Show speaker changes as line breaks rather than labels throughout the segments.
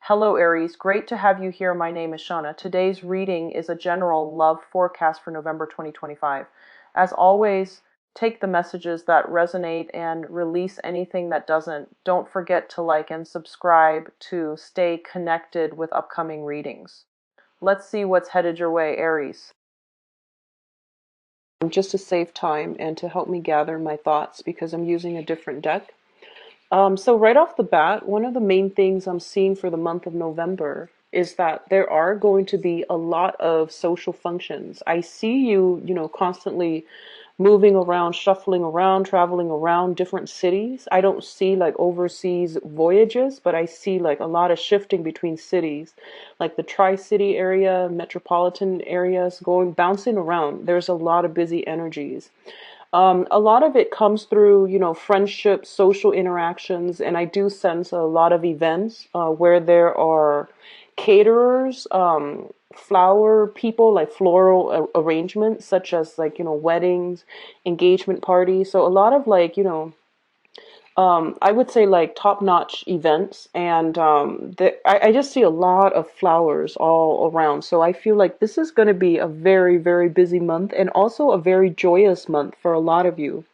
Hello, Aries. Great to have you here. My name is Shauna. Today's reading is a general love forecast for November 2025. As always, take the messages that resonate and release anything that doesn't. Don't forget to like and subscribe to stay connected with upcoming readings. Let's see what's headed your way, Aries. Just to save time and to help me gather my thoughts because I'm using a different deck. So right off the bat, one of the main things I'm seeing for the month of November is that there are going to be a lot of social functions. I see you, constantly moving around, shuffling around, traveling around different cities. I don't see like overseas voyages, but I see like a lot of shifting between cities, like the Tri-City area, metropolitan areas, bouncing around. There's a lot of busy energies. A lot of it comes through, friendships, social interactions, and I do sense a lot of events where there are caterers, flower people, like floral arrangements, such as like, weddings, engagement parties. So a lot of like, I would say like top-notch events, and I just see a lot of flowers all around. So I feel like this is going to be a very, very busy month and also a very joyous month for a lot of you.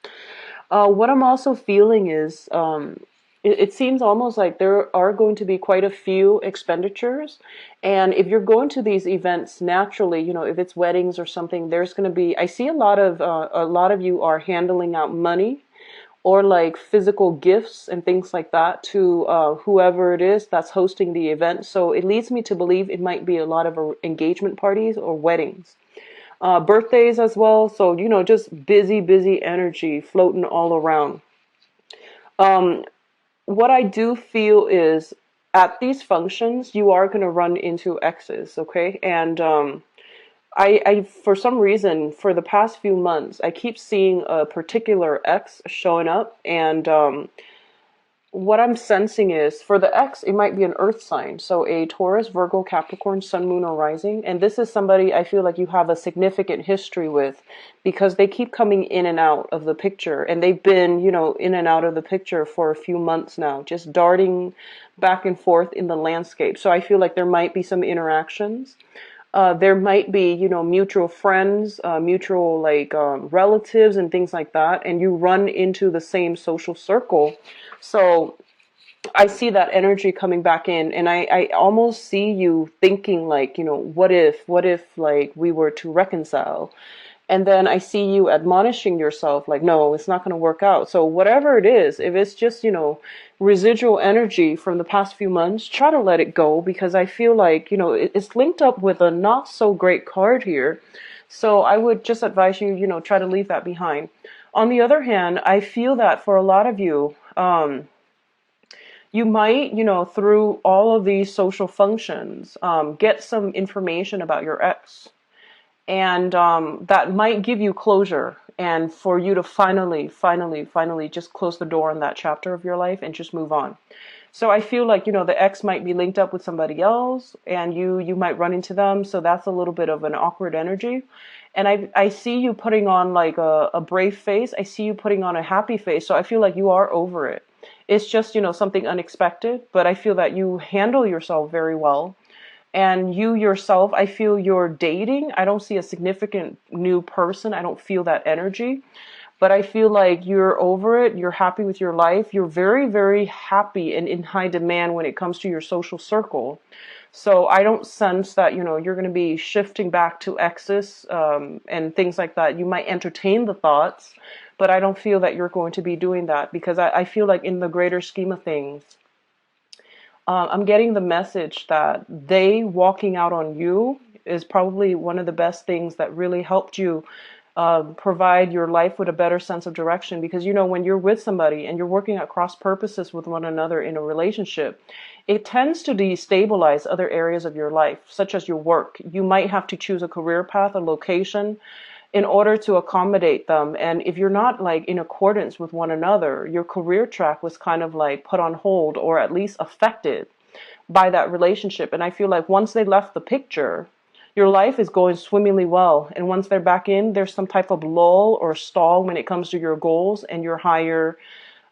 What I'm also feeling is it seems almost like there are going to be quite a few expenditures. And if you're going to these events naturally, if it's weddings or something, there's going to be, I see a lot of you are handling out money or like physical gifts and things like that to whoever it is that's hosting the event. So it leads me to believe it might be a lot of engagement parties or weddings. Birthdays as well. So, just busy, busy energy floating all around. Um, what I do feel is at these functions, you are going to run into exes, okay? And for some reason, for the past few months, I keep seeing a particular ex showing up, and what I'm sensing is for the X, it might be an earth sign. So a Taurus, Virgo, Capricorn, Sun, Moon, or Rising. And this is somebody I feel like you have a significant history with because they keep coming in and out of the picture. And they've been, in and out of the picture for a few months now, just darting back and forth in the landscape. So I feel like there might be some interactions. There might be, mutual friends, mutual like relatives and things like that. And you run into the same social circle. So I see that energy coming back in, and I almost see you thinking like, what if like we were to reconcile? And then I see you admonishing yourself like, no, it's not going to work out. So whatever it is, if it's just, residual energy from the past few months, try to let it go because I feel like, it's linked up with a not so great card here. So I would just advise you, try to leave that behind. On the other hand, I feel that for a lot of you, you might, through all of these social functions, get some information about your ex. And that might give you closure and for you to finally just close the door on that chapter of your life and just move on. So I feel like, the ex might be linked up with somebody else and you might run into them. So that's a little bit of an awkward energy. And I see you putting on like a brave face. I see you putting on a happy face. So I feel like you are over it. It's just, something unexpected, but I feel that you handle yourself very well. And you yourself, I feel you're dating. I don't see a significant new person. I don't feel that energy. But I feel like you're over it. You're happy with your life. You're very, very happy and in high demand when it comes to your social circle. So I don't sense that, you're going to be shifting back to exes and things like that. You might entertain the thoughts, but I don't feel that you're going to be doing that because I feel like in the greater scheme of things, I'm getting the message that they walking out on you is probably one of the best things that really helped you provide your life with a better sense of direction. Because, when you're with somebody and you're working at cross purposes with one another in a relationship, it tends to destabilize other areas of your life, such as your work. You might have to choose a career path, a location, in order to accommodate them. And if you're not like in accordance with one another, your career track was kind of like put on hold or at least affected by that relationship. And I feel like once they left the picture, your life is going swimmingly well. And once they're back in, there's some type of lull or stall when it comes to your goals and your higher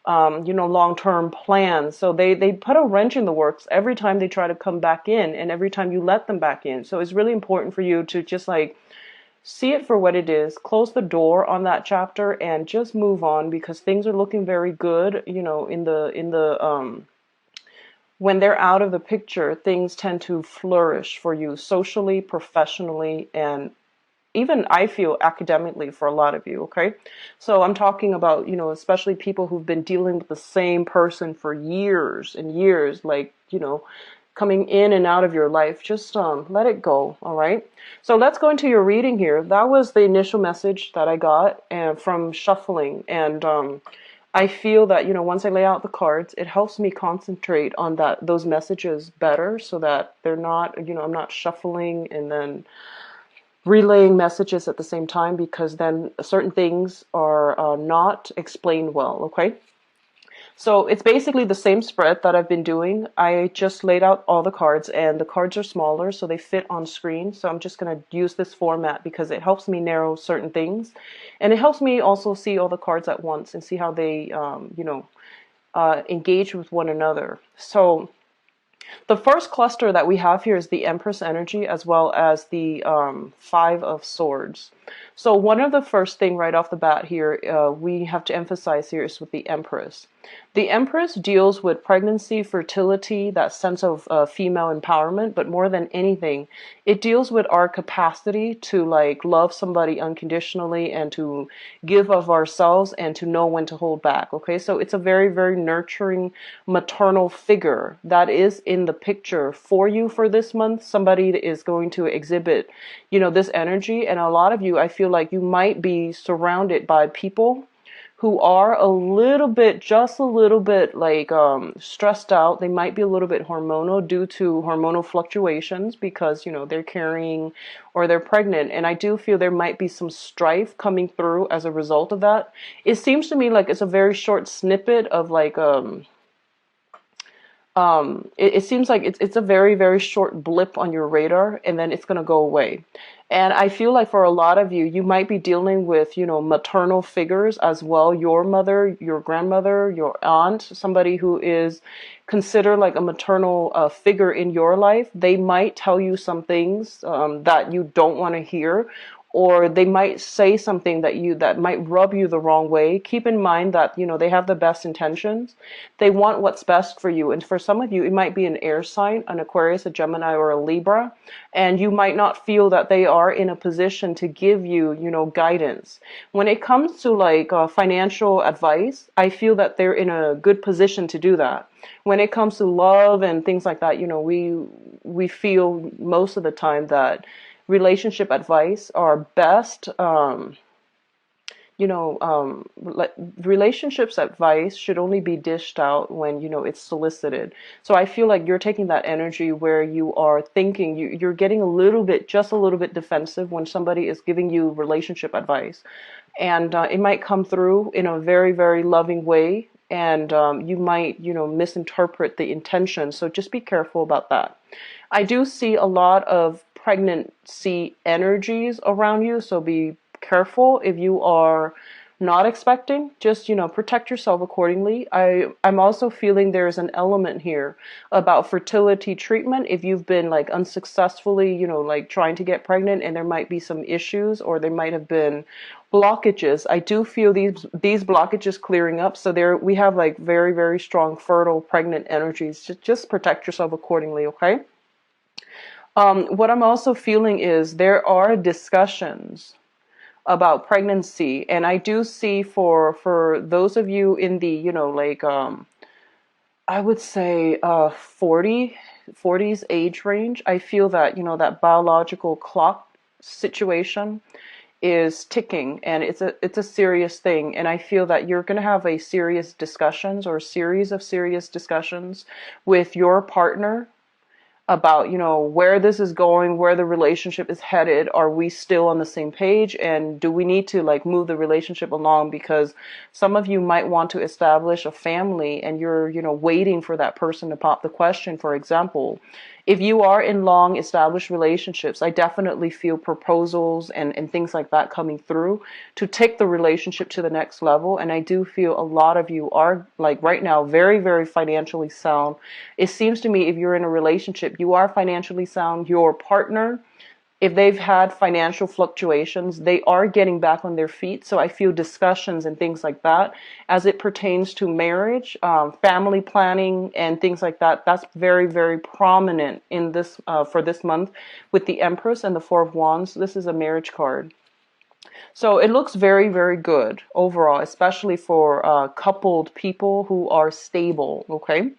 long-term plans. So they put a wrench in the works every time they try to come back in and every time you let them back in. So it's really important for you to just like see it for what it is, close the door on that chapter and just move on, because things are looking very good, when they're out of the picture, things tend to flourish for you socially, professionally, and even I feel academically for a lot of you, okay? So I'm talking about, especially people who've been dealing with the same person for years and years, like, coming in and out of your life. Just let it go, all right? So let's go into your reading here. That was the initial message that I got from shuffling. And I feel that, once I lay out the cards, it helps me concentrate on those messages better so that they're not, I'm not shuffling and then relaying messages at the same time, because then certain things are not explained well, okay? So it's basically the same spread that I've been doing. I just laid out all the cards, and the cards are smaller, so they fit on screen. So I'm just going to use this format because it helps me narrow certain things. And it helps me also see all the cards at once and see how they, engage with one another. So the first cluster that we have here is the Empress energy, as well as the Five of Swords. So one of the first thing right off the bat here we have to emphasize here is with the Empress. The Empress deals with pregnancy, fertility, that sense of female empowerment, but more than anything, it deals with our capacity to like love somebody unconditionally and to give of ourselves and to know when to hold back. Okay, so it's a very, very nurturing maternal figure that is in the picture for you for this month. Somebody is going to exhibit, this energy, and a lot of you, I feel like you might be surrounded by people who are just a little bit like stressed out. They might be a little bit hormonal due to hormonal fluctuations because, they're carrying or they're pregnant. And I do feel there might be some strife coming through as a result of that. It seems to me like it's a very short snippet of like, it seems like it's a very, very short blip on your radar, and then it's going to go away. And I feel like for a lot of you, you might be dealing with, maternal figures as well. Your mother, your grandmother, your aunt, somebody who is considered like a maternal figure in your life. They might tell you some things that you don't want to hear, or they might say something that might rub you the wrong way. Keep in mind that, they have the best intentions. They want what's best for you. And for some of you, it might be an air sign, an Aquarius, a Gemini, or a Libra. And you might not feel that they are in a position to give you, guidance. When it comes to like financial advice, I feel that they're in a good position to do that. When it comes to love and things like that, we feel most of the time that relationship advice are best, relationships advice should only be dished out when, it's solicited. So I feel like you're taking that energy where you are thinking, you're getting just a little bit defensive when somebody is giving you relationship advice. And it might come through in a very, very loving way. And you might, misinterpret the intention. So just be careful about that. I do see a lot of pregnancy energies around you, so be careful if you are not expecting. Just, protect yourself accordingly. I'm also feeling there's an element here about fertility treatment. If you've been like unsuccessfully, like trying to get pregnant, and there might be some issues, or there might have been blockages. I do feel these blockages clearing up. So we have like very, very strong fertile pregnant energies. Just protect yourself accordingly, okay? What I'm also feeling is there are discussions about pregnancy, and I do see for those of you in the I would say 40s age range, I feel that that biological clock situation is ticking, and it's a serious thing, and I feel that you're going to have a serious discussions or a series of serious discussions with your partner about, where this is going, where the relationship is headed. Are we still on the same page? And do we need to like move the relationship along? Because some of you might want to establish a family and you're, waiting for that person to pop the question. For example, if you are in long established relationships, I definitely feel proposals and things like that coming through to take the relationship to the next level. And I do feel a lot of you are like right now very, very financially sound. It seems to me if you're in a relationship, you are financially sound. Your partner, if they've had financial fluctuations, they are getting back on their feet. So I feel discussions and things like that as it pertains to marriage, family planning, and things like that. That's very, very prominent in this for this month with the Empress and the Four of Wands. This is a marriage card. So it looks very, very good overall, especially for coupled people who are stable. Okay.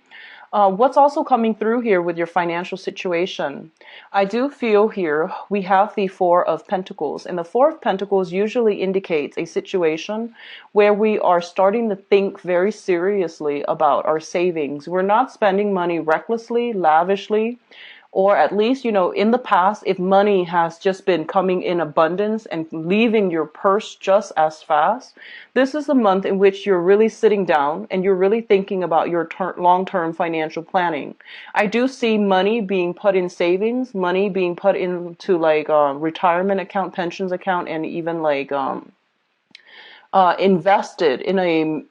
What's also coming through here with your financial situation? I do feel here we have the Four of Pentacles, and the Four of Pentacles usually indicates a situation where we are starting to think very seriously about our savings. We're not spending money recklessly, lavishly, or at least, in the past, if money has just been coming in abundance and leaving your purse just as fast, this is the month in which you're really sitting down and you're really thinking about your long-term financial planning. I do see money being put in savings, money being put into like retirement account, pensions account, and even like invested in a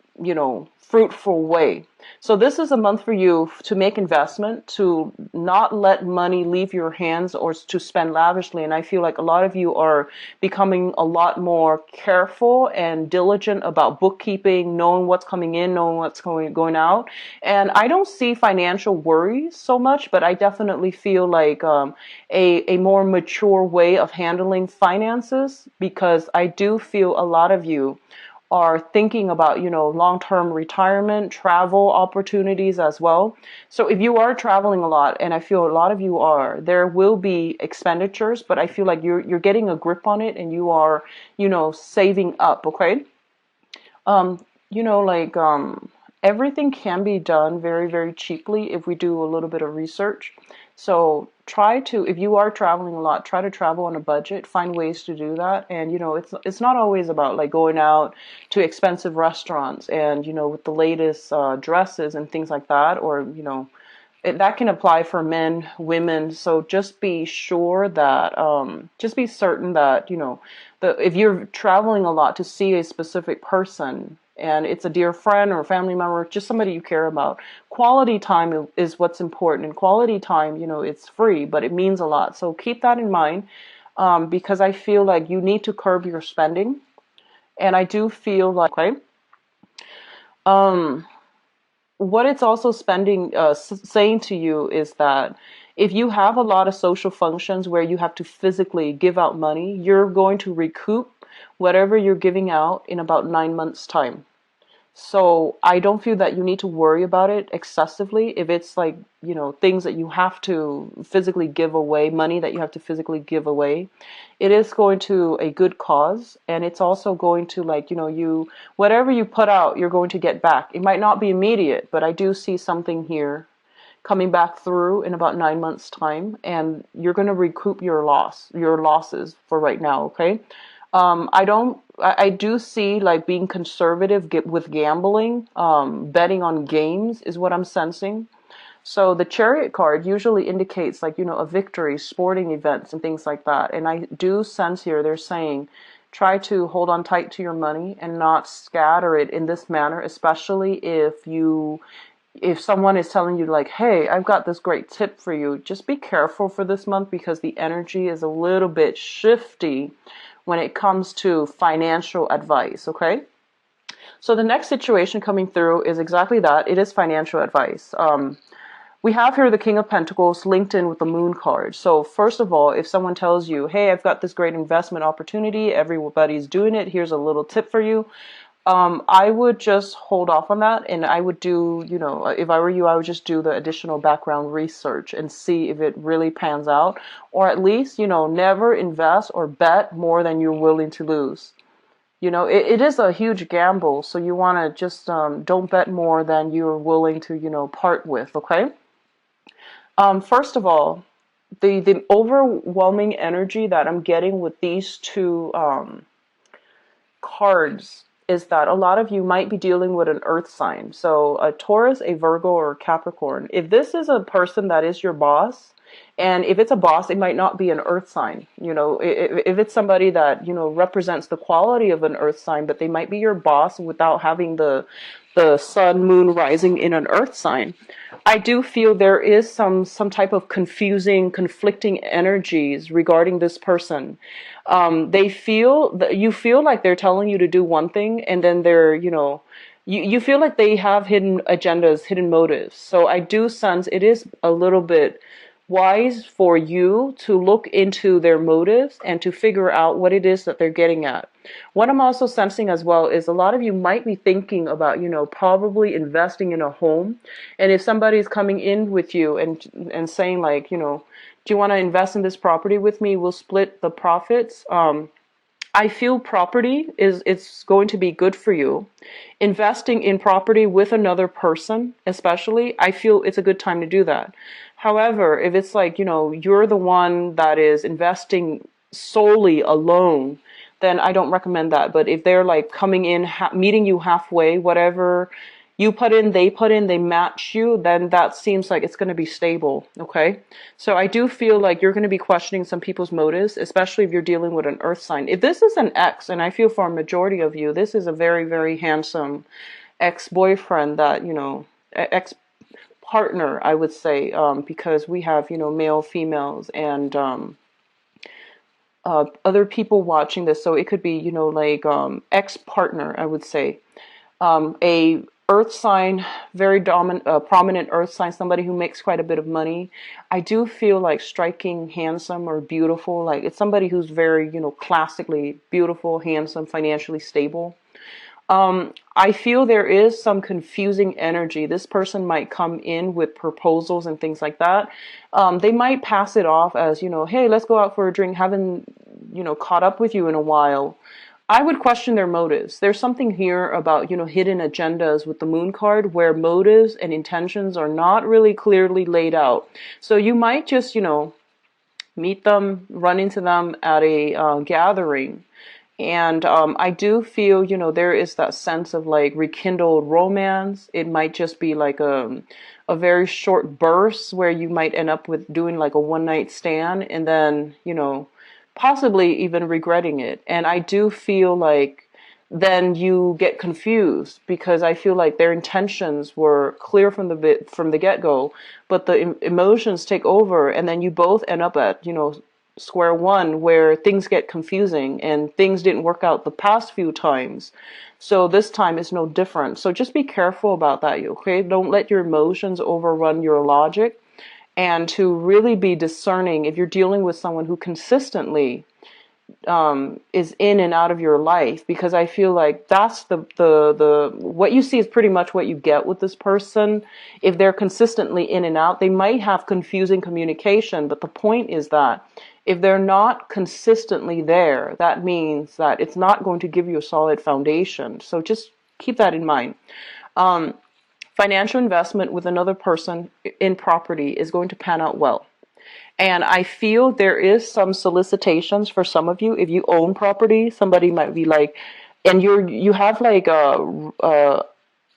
fruitful way. So this is a month for you to make investment, to not let money leave your hands or to spend lavishly. And I feel like a lot of you are becoming a lot more careful and diligent about bookkeeping, knowing what's coming in, knowing what's going out. And I don't see financial worries so much, but I definitely feel like a more mature way of handling finances, because I do feel a lot of you are thinking about, long-term retirement, travel opportunities as well. So if you are traveling a lot, and I feel a lot of you are, there will be expenditures, but I feel like you're getting a grip on it and you are, saving up, okay? Like everything can be done very, very cheaply if we do a little bit of research. So try to, if you are traveling a lot, try to travel on a budget, find ways to do that. And, it's not always about like going out to expensive restaurants and, with the latest dresses and things like that, or, that can apply for men, women. So just be sure that, just be certain that, if you're traveling a lot to see a specific person and it's a dear friend or a family member, just somebody you care about, quality time is what's important. And quality time, it's free, but it means a lot. So keep that in mind, because I feel like you need to curb your spending. And I do feel like, okay, what it's also saying to you is that if you have a lot of social functions where you have to physically give out money, you're going to recoup whatever you're giving out in about 9 months' time. So I don't feel that you need to worry about it excessively. If it's like, things that you have to physically give away, money that you have to physically give away, it is going to a good cause. And it's also going to like, whatever you put out, you're going to get back. It might not be immediate, but I do see something here coming back through in about 9 months' time, and you're going to recoup your losses for right now. Okay. I do see like being conservative with gambling, betting on games is what I'm sensing. So the Chariot card usually indicates like, a victory, sporting events and things like that. And I do sense here they're saying try to hold on tight to your money and not scatter it in this manner, especially if someone is telling you like, hey, I've got this great tip for you. Just be careful for this month because the energy is a little bit shifty when it comes to financial advice, okay? So the next situation coming through is exactly that. It is financial advice. We have here the King of Pentacles linked in with the Moon card. So first of all, if someone tells you, hey, I've got this great investment opportunity, everybody's doing it, here's a little tip for you, I would just hold off on that, and I would do, if I were you, I would just do the additional background research and see if it really pans out, or at least, never invest or bet more than you're willing to lose. It is a huge gamble, so you want to just don't bet more than you're willing to, part with, okay? First of all, the overwhelming energy that I'm getting with these two cards is that a lot of you might be dealing with an earth sign. So a Taurus, a Virgo, or a Capricorn. If this is a person that is your boss, and if it's a boss, it might not be an earth sign. If it's somebody that, represents the quality of an earth sign, but they might be your boss without having the sun, moon rising in an earth sign. I do feel there is some type of confusing, conflicting energies regarding this person. They feel that you feel like they're telling you to do one thing, and then you feel like they have hidden agendas, hidden motives. So I do sense it is a little bit wise for you to look into their motives and to figure out what it is that they're getting at. What I'm also sensing as well is a lot of you might be thinking about, probably investing in a home. And if somebody's coming in with you and saying like, do you want to invest in this property with me? We'll split the profits. I feel property is it's going to be good for you. Investing in property with another person, especially, I feel it's a good time to do that. However, if it's like, you're the one that is investing solely alone, then I don't recommend that. But if they're like coming in, meeting you halfway, whatever you put in, they match you, then that seems like it's going to be stable. Okay. So I do feel like you're going to be questioning some people's motives, especially if you're dealing with an earth sign. If this is an ex, and I feel for a majority of you, this is a very, very handsome ex-boyfriend that, ex-partner, I would say, because we have, male, females, and other people watching this. So it could be, like ex-partner, I would say. A earth sign, very dominant, prominent earth sign, somebody who makes quite a bit of money. I do feel like striking, handsome, or beautiful. Like it's somebody who's very, classically beautiful, handsome, financially stable. I feel there is some confusing energy. This person might come in with proposals and things like that. They might pass it off as, hey, let's go out for a drink. Haven't, caught up with you in a while. I would question their motives. There's something here about, hidden agendas with the moon card where motives and intentions are not really clearly laid out. So you might just, meet them, run into them at a gathering. And I do feel, there is that sense of like rekindled romance. It might just be like a very short burst where you might end up with doing like a one night stand and then, possibly even regretting it. And I do feel like then you get confused because I feel like their intentions were clear from the get-go, but the emotions take over, and then you both end up at square one where things get confusing and things didn't work out the past few times. So this time is no different. So just be careful about that, okay? Don't let your emotions overrun your logic, and to really be discerning if you're dealing with someone who consistently is in and out of your life, because I feel like that's the what you see is pretty much what you get with this person. If they're consistently in and out, they might have confusing communication, but the point is that if they're not consistently there, that means that it's not going to give you a solid foundation. So just keep that in mind. Financial investment with another person in property is going to pan out well. And I feel there is some solicitations for some of you. If you own property, somebody might be like, and you have like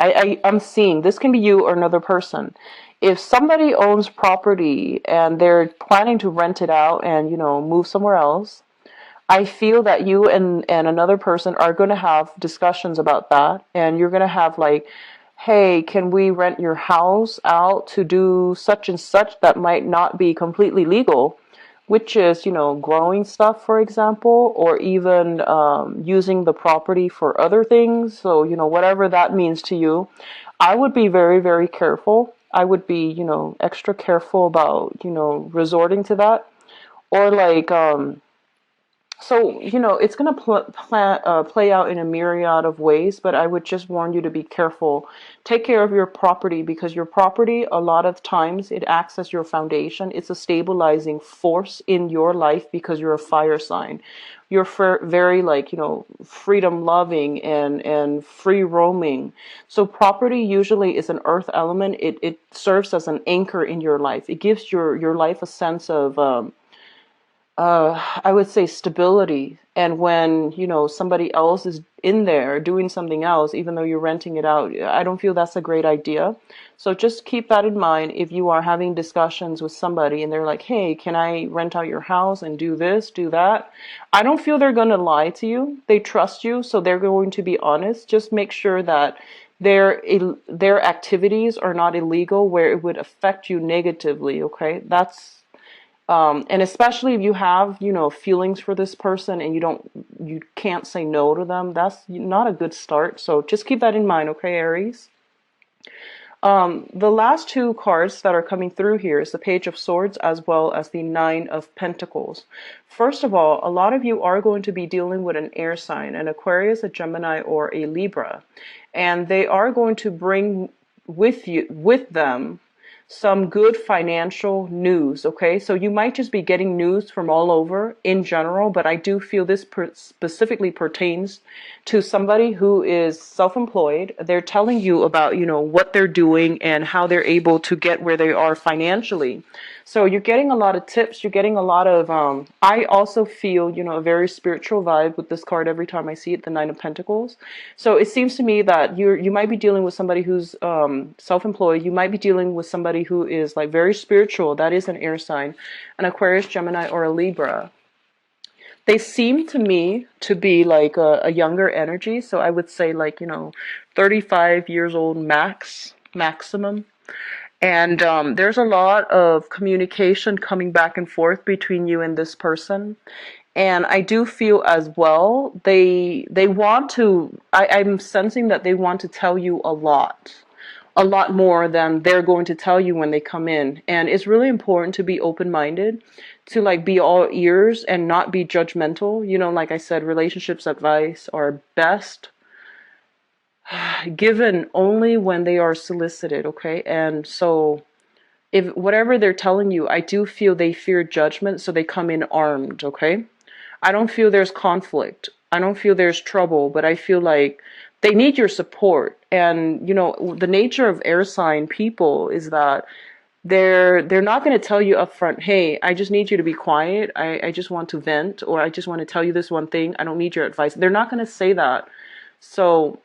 I'm seeing this can be you or another person. If somebody owns property and they're planning to rent it out and move somewhere else, I feel that you and another person are going to have discussions about that, and you're going to have like, hey, can we rent your house out to do such and such that might not be completely legal, which is, growing stuff, for example, or even using the property for other things. So, whatever that means to you, I would be very, very careful. I would be, extra careful about, resorting to that. Or like, So, it's going to play out in a myriad of ways, but I would just warn you to be careful. Take care of your property, because your property, a lot of times, it acts as your foundation. It's a stabilizing force in your life because you're a fire sign. You're very, like, freedom loving and free roaming. So property usually is an earth element. It serves as an anchor in your life. It gives your life a sense of, I would say, stability. And when, somebody else is in there doing something else, even though you're renting it out, I don't feel that's a great idea. So just keep that in mind if you are having discussions with somebody and they're like, hey, can I rent out your house and do this, do that? I don't feel they're going to lie to you. They trust you, so they're going to be honest. Just make sure that their activities are not illegal where it would affect you negatively, okay? And especially if you have, feelings for this person and you can't say no to them, that's not a good start. So just keep that in mind, okay, Aries? The last two cards that are coming through here is the Page of Swords as well as the Nine of Pentacles. First of all, a lot of you are going to be dealing with an air sign, an Aquarius, a Gemini, or a Libra. And they are going to bring with them some good financial news, okay? So you might just be getting news from all over in general, but I do feel this specifically pertains to somebody who is self-employed. They're telling you about, what they're doing and how they're able to get where they are financially. So you're getting a lot of tips. You're getting a lot of, I also feel, a very spiritual vibe with this card every time I see it, the Nine of Pentacles. So it seems to me that you might be dealing with somebody who's self-employed. You might be dealing with somebody who is like very spiritual. That is an air sign, an Aquarius, Gemini, or a Libra. They seem to me to be like a younger energy. So I would say like, 35 years old maximum. And there's a lot of communication coming back and forth between you and this person. And I do feel as well, they want to, I'm sensing that they want to tell you a lot more than they're going to tell you when they come in. And it's really important to be open-minded, to like be all ears and not be judgmental. Like I said, relationships advice are best given only when they are solicited, okay? And so if whatever they're telling you, I do feel they fear judgment, so they come in armed, okay? I don't feel there's conflict. I don't feel there's trouble, but I feel like they need your support. And, the nature of air sign people is that they're not going to tell you up front, hey, I just need you to be quiet. I just want to vent, or I just want to tell you this one thing. I don't need your advice. They're not going to say that. So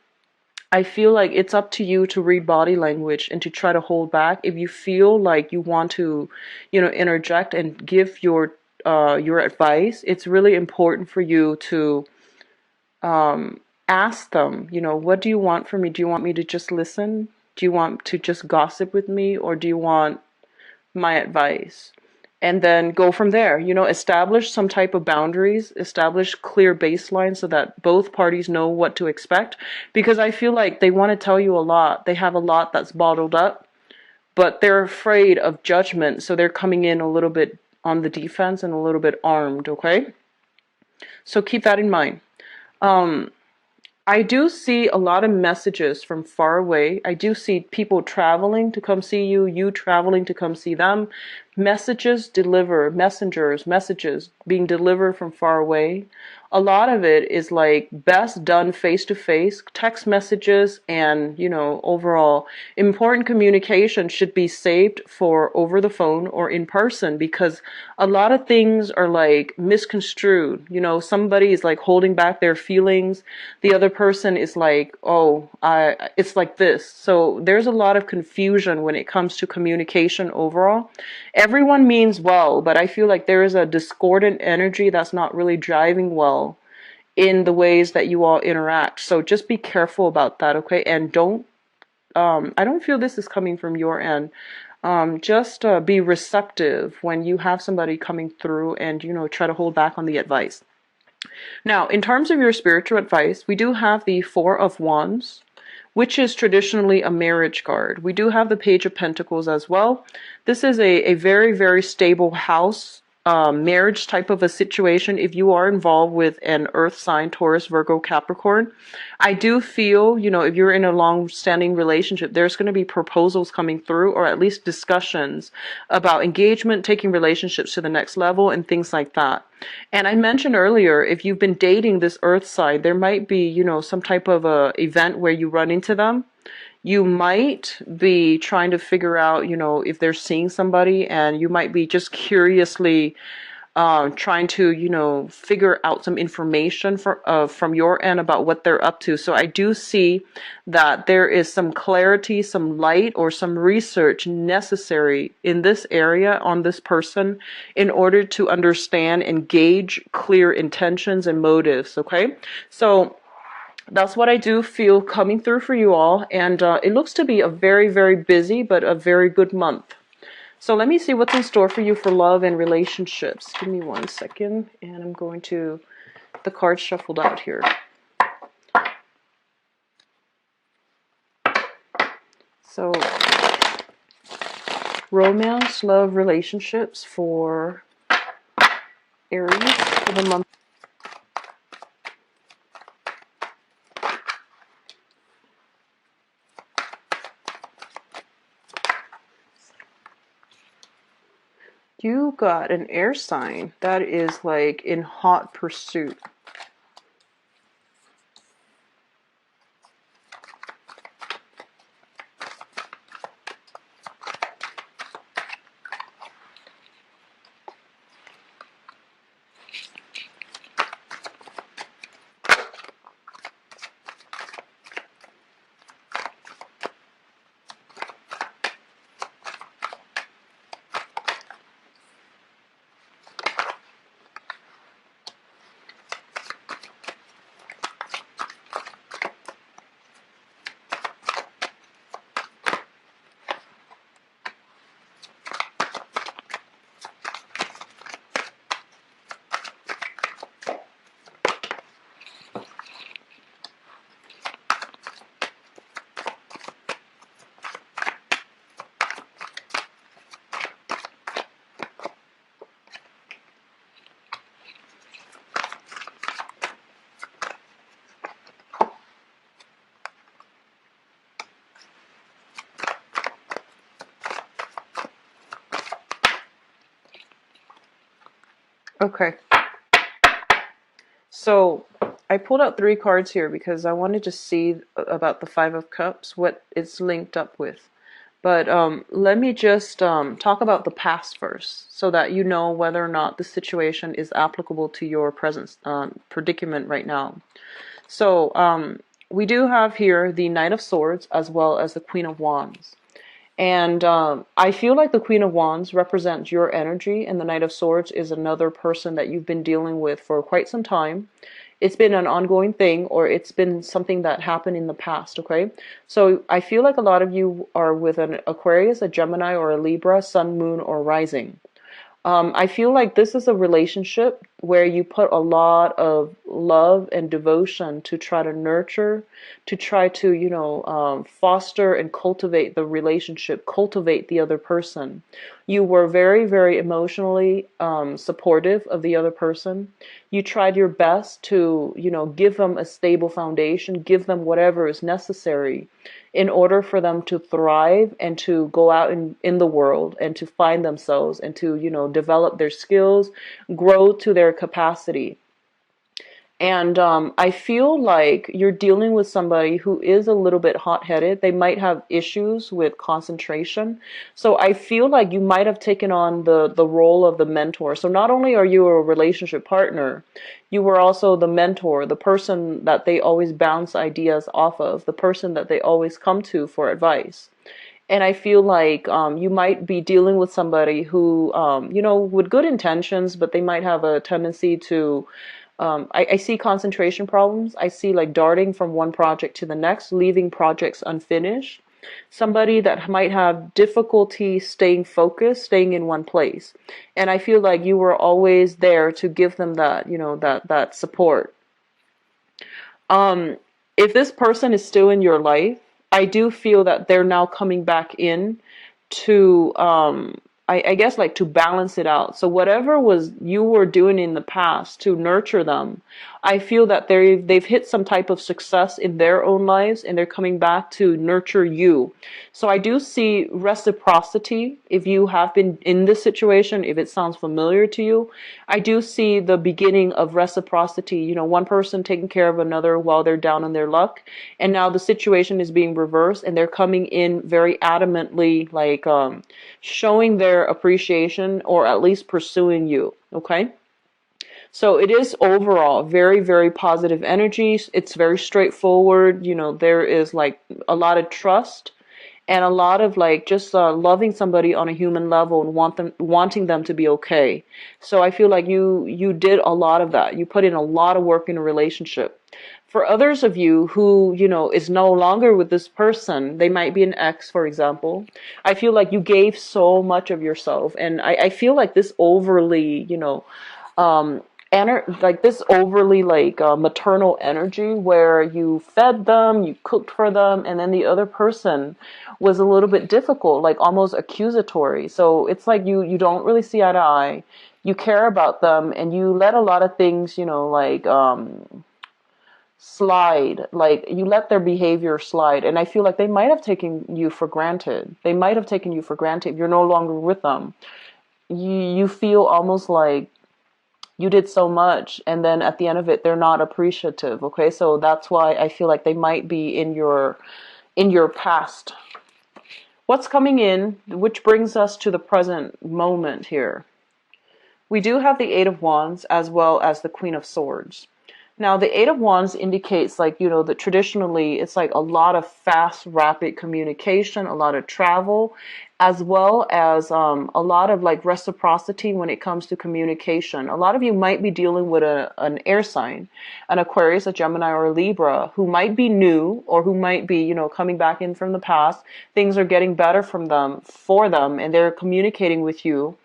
I feel like it's up to you to read body language and to try to hold back. If you feel like you want to, interject and give your advice, it's really important for you to ask them, what do you want from me? Do you want me to just listen? Do you want to just gossip with me? Or do you want my advice? And then go from there, establish some type of boundaries, establish clear baselines so that both parties know what to expect. Because I feel like they want to tell you a lot. They have a lot that's bottled up, but they're afraid of judgment. So they're coming in a little bit on the defense and a little bit armed, okay? So keep that in mind. I do see a lot of messages from far away. I do see people traveling to come see you, you traveling to come see them. Messages messages being delivered from far away. A lot of it is like best done face to face. Text messages and, overall important communication should be saved for over the phone or in person, because a lot of things are like misconstrued. Somebody is like holding back their feelings. The other person is like, oh, it's like this. So there's a lot of confusion when it comes to communication overall. Everyone means well, but I feel like there is a discordant energy that's not really driving well in the ways that you all interact. So just be careful about that, okay? And I don't feel this is coming from your end. Just be receptive when you have somebody coming through and, try to hold back on the advice. Now, in terms of your spiritual advice, we do have the Four of Wands, which is traditionally a marriage card. We do have the Page of Pentacles as well. This is a very, very stable house marriage type of a situation, if you are involved with an earth sign, Taurus, Virgo, Capricorn, I do feel, if you're in a long-standing relationship, there's going to be proposals coming through, or at least discussions about engagement, taking relationships to the next level, and things like that. And I mentioned earlier, if you've been dating this earth sign, there might be, some type of a event where you run into them. You might be trying to figure out, if they're seeing somebody, and you might be just curiously trying to, figure out some information from your end about what they're up to. So I do see that there is some clarity, some light, or some research necessary in this area on this person in order to understand and gauge clear intentions and motives. Okay, so that's what I do feel coming through for you all. And it looks to be a very, very busy, but a very good month. So let me see what's in store for you for love and relationships. Give me 1 second. And I'm going to, the cards shuffled out here. So romance, love, relationships for Aries for the month. You got an air sign that is like in hot pursuit. Okay. So I pulled out 3 cards here because I wanted to see about the Five of Cups, what it's linked up with. But let me just talk about the past first so that you know whether or not the situation is applicable to your present predicament right now. So we do have here the Knight of Swords as well as the Queen of Wands. And I feel like the Queen of Wands represents your energy, and the Knight of Swords is another person that you've been dealing with for quite some time. It's been an ongoing thing, or it's been something that happened in the past, okay? So I feel like a lot of you are with an Aquarius, a Gemini, or a Libra, Sun, Moon, or Rising. I feel like this is a relationship where you put a lot of love and devotion to try to nurture, to try to, foster and cultivate the relationship, cultivate the other person. You were very, very emotionally supportive of the other person. You tried your best to, give them a stable foundation, give them whatever is necessary in order for them to thrive and to go out in the world and to find themselves and to, develop their skills, grow to their capacity. And I feel like you're dealing with somebody who is a little bit hot-headed. They might have issues with concentration. So I feel like you might have taken on the role of the mentor. So not only are you a relationship partner, you were also the mentor, the person that they always bounce ideas off of, the person that they always come to for advice. And I feel like you might be dealing with somebody who, with good intentions, but they might have a tendency to I see concentration problems. I see like darting from one project to the next, leaving projects unfinished. Somebody that might have difficulty staying focused, staying in one place. And I feel like you were always there to give them that, that support. If this person is still in your life, I do feel that they're now coming back in to I guess like to balance it out. So whatever was you were doing in the past to nurture them, I feel that they've hit some type of success in their own lives and they're coming back to nurture you. So I do see reciprocity if you have been in this situation, if it sounds familiar to you. I do see the beginning of reciprocity, one person taking care of another while they're down on their luck. And now the situation is being reversed and they're coming in very adamantly, like showing their appreciation or at least pursuing you. Okay. So it is overall very, very positive energy. It's very straightforward. There is like a lot of trust and a lot of like just loving somebody on a human level and wanting them to be okay. So I feel like you did a lot of that. You put in a lot of work in a relationship. For others of you who, is no longer with this person, they might be an ex, for example. I feel like you gave so much of yourself. And I feel like this overly, um, like this overly like maternal energy where you fed them, you cooked for them, and then the other person was a little bit difficult, like almost accusatory. So it's like you don't really see eye to eye. You care about them, and you let a lot of things, like slide. Like you let their behavior slide, and I feel like they might have taken you for granted. They might have taken you for granted. You're no longer with them. You feel almost like you did so much and then at the end of it they're not appreciative. Okay, so that's why I feel like they might be in your past. What's coming in, which brings us to the present moment here. We do have the Eight of Wands as well as the Queen of Swords. Now, the Eight of Wands indicates like, that traditionally it's like a lot of fast, rapid communication, a lot of travel, as well as a lot of like reciprocity when it comes to communication. A lot of you might be dealing with an air sign, an Aquarius, a Gemini, or a Libra, who might be new or who might be, coming back in from the past. Things are getting better for them, and they're communicating with you.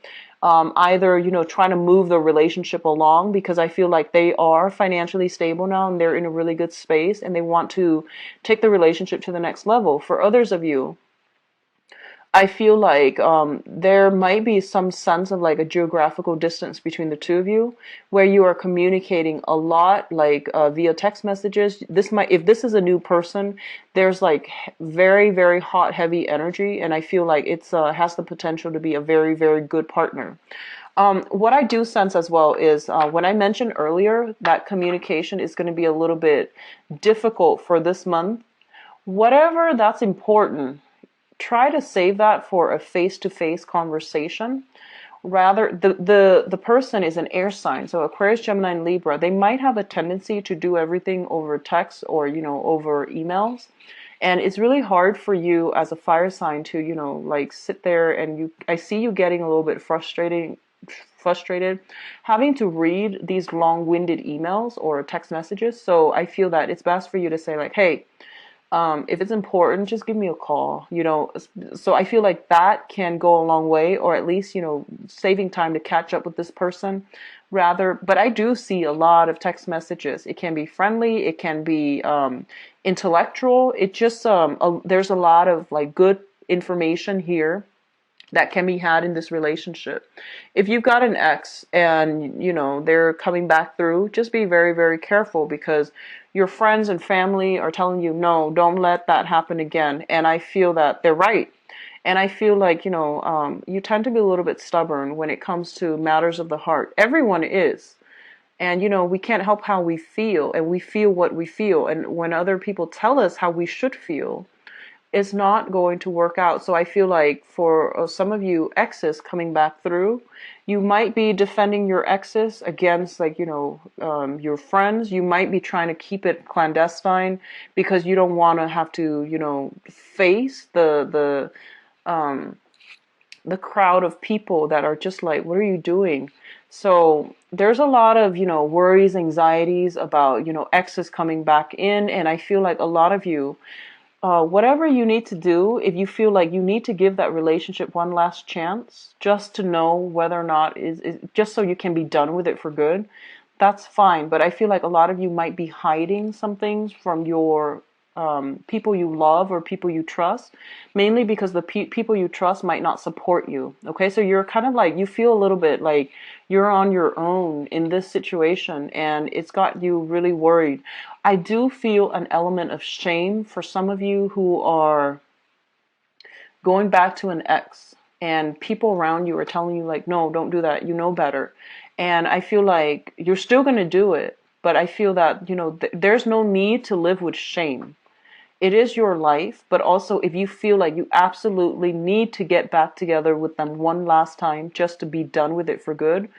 Either, trying to move the relationship along because I feel like they are financially stable now and they're in a really good space and they want to take the relationship to the next level. For others of you, I feel like there might be some sense of like a geographical distance between the two of you where you are communicating a lot like via text messages. If this is a new person, there's like very, very hot, heavy energy. And I feel like it's has the potential to be a very, very good partner. What I do sense as well is when I mentioned earlier that communication is going to be a little bit difficult for this month, whatever that's important, try to save that for a face-to-face conversation. Rather, the person is an air sign, so Aquarius, Gemini, and Libra. They might have a tendency to do everything over text or over emails, and it's really hard for you as a fire sign to like sit there and I see you getting a little bit frustrated having to read these long-winded emails or text messages. So I feel that it's best for you to say like, hey, if it's important, just give me a call, So I feel like that can go a long way, or at least, saving time to catch up with this person but I do see a lot of text messages. It can be friendly. It can be, intellectual. It just, there's a lot of like good information here that can be had in this relationship. If you've got an ex and, they're coming back through, just be very, very careful because your friends and family are telling you, no, don't let that happen again. And I feel that they're right. And I feel like, you tend to be a little bit stubborn when it comes to matters of the heart. Everyone is. And, we can't help how we feel, and we feel what we feel. And when other people tell us how we should feel, it's not going to work out. So I feel like for some of you exes coming back through, you might be defending your exes against like, your friends. You might be trying to keep it clandestine because you don't want to have to, face the crowd of people that are just like, what are you doing? So there's a lot of, worries, anxieties about, exes coming back in. And I feel like a lot of you, whatever you need to do, if you feel like you need to give that relationship one last chance, just to know whether or not is just so you can be done with it for good, that's fine. But I feel like a lot of you might be hiding some things from your people you love or people you trust, mainly because the people you trust might not support you. Okay, so you're kind of like, you feel a little bit like you're on your own in this situation, and it's got you really worried. I do feel an element of shame for some of you who are going back to an ex, and people around you are telling you like, no, don't do that, you know better. And I feel like you're still going to do it, but I feel that, there's no need to live with shame. It is your life, but also if you feel like you absolutely need to get back together with them one last time just to be done with it for good,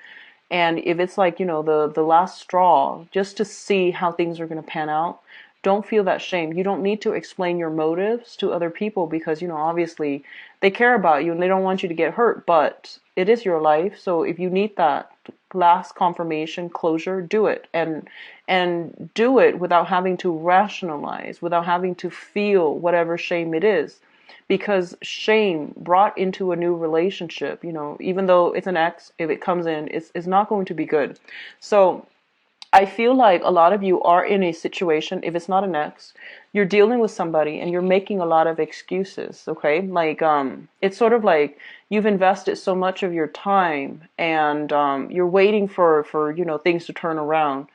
and if it's like, the last straw, just to see how things are going to pan out, don't feel that shame. You don't need to explain your motives to other people because, obviously they care about you and they don't want you to get hurt, but it is your life. So if you need that last confirmation, closure, do it, and do it without having to rationalize, without having to feel whatever shame it is, because shame brought into a new relationship, even though it's an ex, if it comes in, it's not going to be good. So I feel like a lot of you are in a situation, if it's not an ex, you're dealing with somebody and you're making a lot of excuses, okay? Like, it's sort of like you've invested so much of your time, and you're waiting for things to turn around.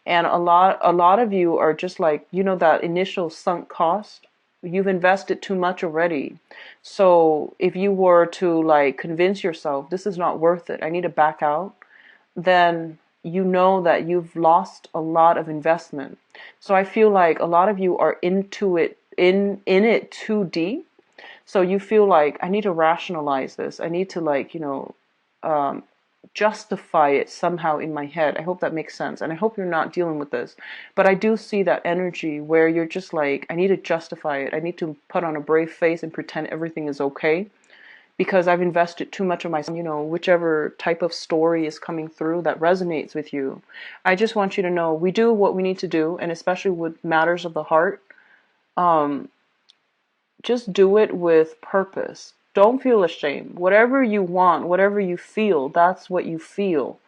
And a lot of you are just like, that initial sunk cost, you've invested too much already. So if you were to like convince yourself this is not worth it, I need to back out, then you know that you've lost a lot of investment. So I feel like a lot of you are into it, in it too deep. So you feel like, I need to rationalize this. I need to like, um, justify it somehow in my head. I hope that makes sense. And I hope you're not dealing with this. But I do see that energy where you're just like, I need to justify it. I need to put on a brave face and pretend everything is okay because I've invested too much of myself, whichever type of story is coming through that resonates with you. I just want you to know we do what we need to do, and especially with matters of the heart, um, just do it with purpose. Don't feel ashamed. Whatever you want, whatever you feel, that's what you feel.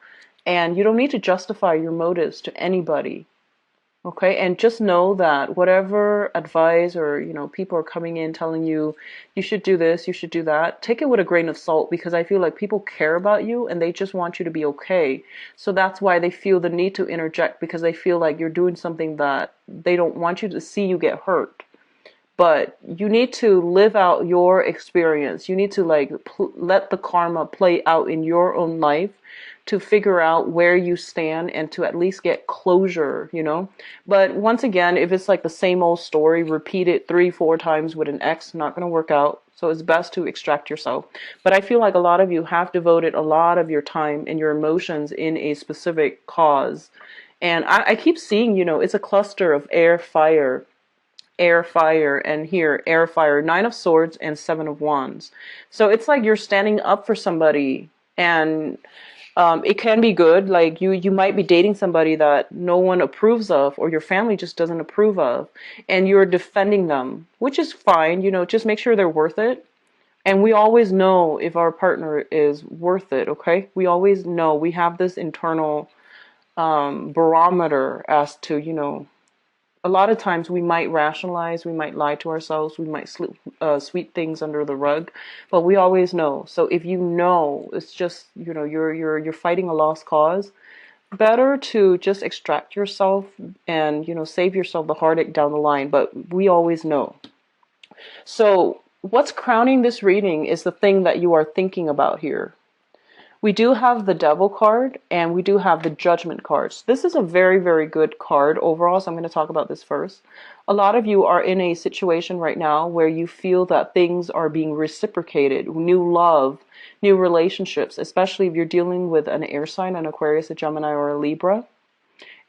And you don't need to justify your motives to anybody. Okay, and just know that whatever advice or people are coming in telling you you should do this, you should do that, take it with a grain of salt, because I feel like people care about you and they just want you to be okay. So that's why they feel the need to interject, because they feel like you're doing something that they don't want you to see you get hurt. But you need to live out your experience. You need to like let the karma play out in your own life to figure out where you stand and to at least get closure. But once again, if it's like the same old story, repeat it 3, 4 times with an ex, not going to work out. So it's best to extract yourself. But I feel like a lot of you have devoted a lot of your time and your emotions in a specific cause. And I keep seeing, it's a cluster of air, fire, and here, air, fire, 9 of Swords and 7 of Wands. So it's like you're standing up for somebody, and it can be good. Like you might be dating somebody that no one approves of, or your family just doesn't approve of, and you're defending them, which is fine. Just make sure they're worth it. And we always know if our partner is worth it. Okay, we always know. We have this internal barometer as to a lot of times we might rationalize, we might lie to ourselves, we might sweep things under the rug, but we always know. So if it's just you're fighting a lost cause, better to just extract yourself and save yourself the heartache down the line. But we always know. So what's crowning this reading is the thing that you are thinking about here. We do have the Devil card and we do have the Judgment cards. This is a very, very good card overall, so I'm going to talk about this first. A lot of you are in a situation right now where you feel that things are being reciprocated, new love, new relationships, especially if you're dealing with an air sign, an Aquarius, a Gemini, or a Libra.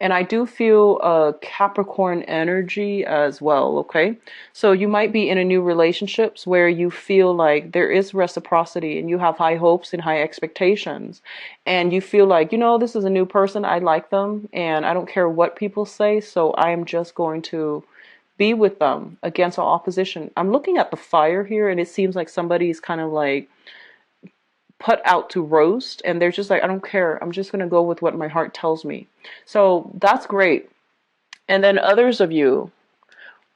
And I do feel a Capricorn energy as well, okay? So you might be in a new relationships where you feel like there is reciprocity and you have high hopes and high expectations. And you feel like, this is a new person, I like them, and I don't care what people say, so I am just going to be with them against all opposition. I'm looking at the fire here, and it seems like somebody's kind of like put out to roast, and they're just like, I don't care, I'm just going to go with what my heart tells me. So that's great. And then others of you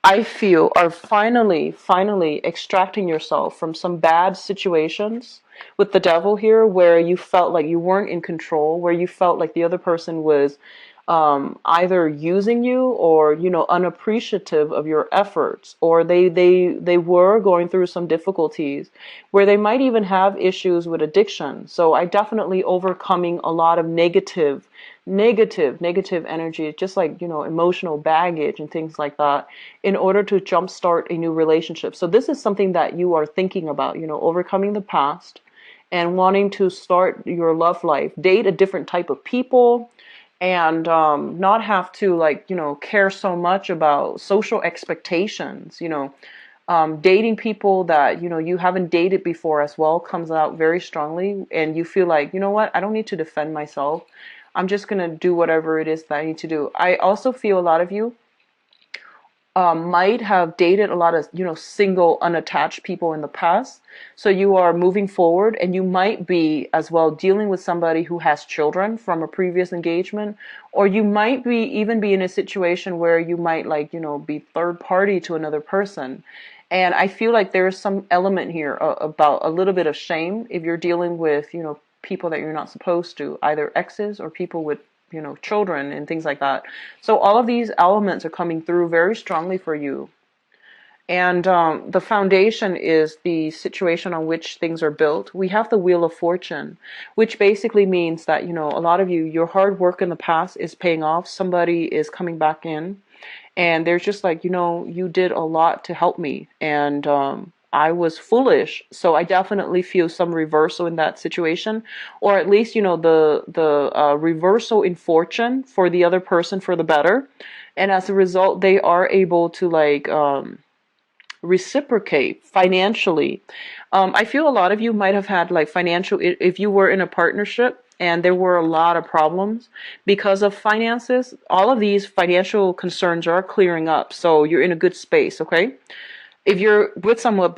I feel, are finally extracting yourself from some bad situations with the devil here, where you felt like you weren't in control, where you felt like the other person was either using you, or unappreciative of your efforts, or they were going through some difficulties where they might even have issues with addiction. So I definitely overcoming a lot of negative energy, just like emotional baggage and things like that, in order to jumpstart a new relationship. So this is something that you are thinking about, overcoming the past and wanting to start your love life, date a different type of people, and not have to, like, care so much about social expectations. Dating people that you haven't dated before as well comes out very strongly, and you feel like, what, I don't need to defend myself. I'm just gonna do whatever it is that I need to do. I also feel a lot of you might have dated a lot of single unattached people in the past, so you are moving forward, and you might be as well dealing with somebody who has children from a previous engagement, or you might be even be in a situation where you might, like, be third party to another person. And I feel like there's some element here about a little bit of shame if you're dealing with people that you're not supposed to, either exes or people with children and things like that. So all of these elements are coming through very strongly for you. And the foundation is the situation on which things are built. We have the Wheel of Fortune, which basically means that, a lot of you, your hard work in the past is paying off. Somebody is coming back in, and they're just like, you did a lot to help me, and I was foolish. So I definitely feel some reversal in that situation, or at least, the reversal in fortune for the other person for the better. And as a result, they are able to, like, reciprocate financially. I feel a lot of you might have had, like, financial, if you were in a partnership and there were a lot of problems because of finances, all of these financial concerns are clearing up. So you're in a good space, okay? If you're with somebody